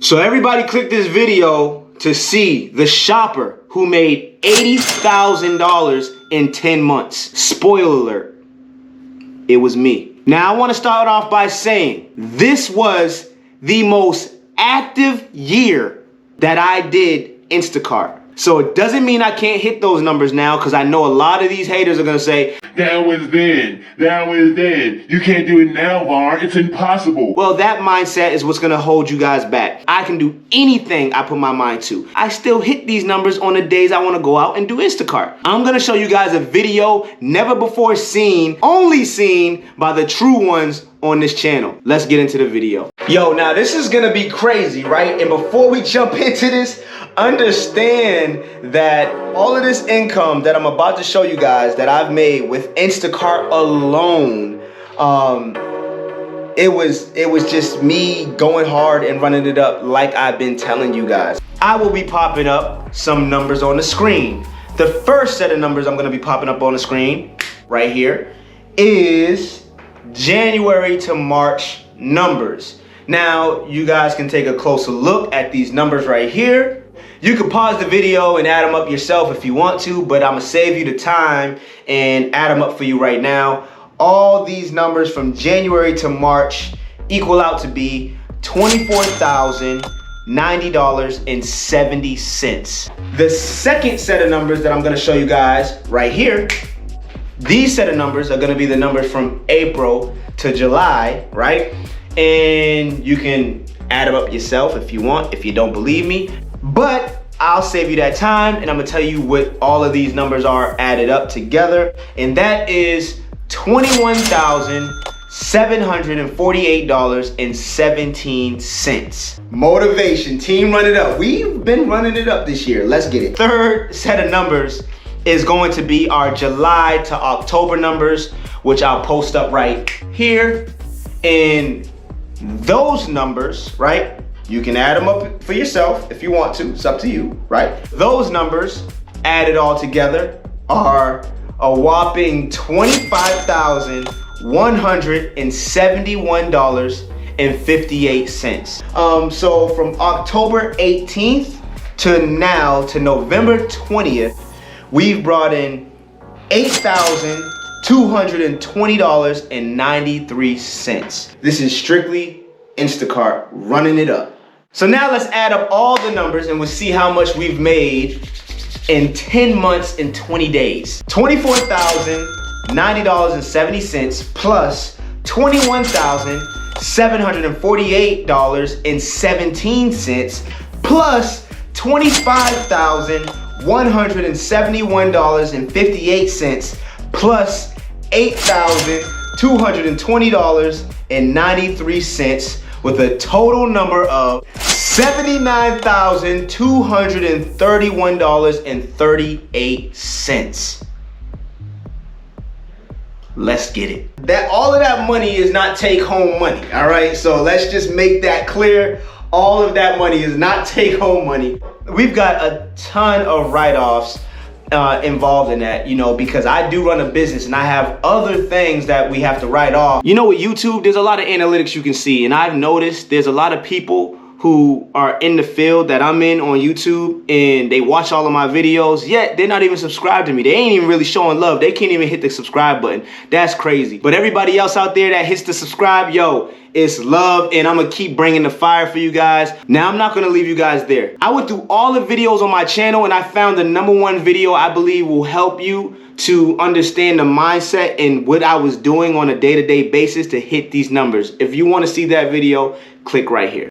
So everybody click this video to see the shopper who made $80,000 in 10 months. Spoiler alert, it was me. Now I want to start off by saying this was the most active year that I did Instacart. So it doesn't mean I can't hit those numbers now, because I know a lot of these haters are going to say, that was then. You can't do it now, Var. It's impossible. well, that mindset is what's going to hold you guys back. I can do anything I put my mind to. I still hit these numbers on the days I want to go out and do Instacart. I'm going to show you guys a video never before seen, only seen by the true ones on this channel. Let's get into the video. Yo, now this is gonna be crazy, right? And before we jump into this, understand that all of this income that I'm about to show you guys that I've made with Instacart alone, it was just me going hard and running it up like I've been telling you guys. I will be popping up some numbers on the screen. The first set of numbers I'm gonna be popping up on the screen right here is January to March numbers. Now, you guys can take a closer look at these numbers right here. You can pause the video and add them up yourself if you want to, but I'm gonna save you the time and add them up for you right now. All these numbers from January to March equal out to be $24,090.70. The second set of numbers that I'm gonna show you guys right here, these set of numbers are gonna be the numbers from April to July, right? And you can add them up yourself if you want, if you don't believe me. But I'll save you that time, and I'm gonna tell you what all of these numbers are added up together. And that is $21,748.17. Motivation, team, run it up. We've been running it up this year. Let's get it. Third set of numbers is going to be our July to October numbers, which I'll post up right here. And those numbers, right, you can add them up for yourself if you want to. It's up to you, right? Those numbers added all together are a whopping $25,171.58. So from October 18th to now to November 20th, we've brought in $8,220.93. This is strictly Instacart running it up. So now let's add up all the numbers and we'll see how much we've made in 10 months and 20 days. $24,090.70 plus $21,748.17 plus $25,171.58 plus $8,220.93 with a total number of $79,231.38. Let's get it. All of that money is not take-home money, all right? So let's just make that clear. All of that money is not take-home money. We've got a ton of write-offs involved in that, you know, because I do run a business and I have other things that we have to write off. You know, with YouTube, there's a lot of analytics you can see, and I've noticed there's a lot of people who are in the field that I'm in on YouTube and they watch all of my videos, yet they're not even subscribed to me. They ain't even really showing love. They can't even hit the subscribe button. That's crazy. But everybody else out there that hits the subscribe, yo, it's love, and I'm gonna keep bringing the fire for you guys. Now, I'm not gonna leave you guys there. I went through all the videos on my channel and I found the #1 video I believe will help you to understand the mindset and what I was doing on a day-to-day basis to hit these numbers. If you wanna see that video, click right here.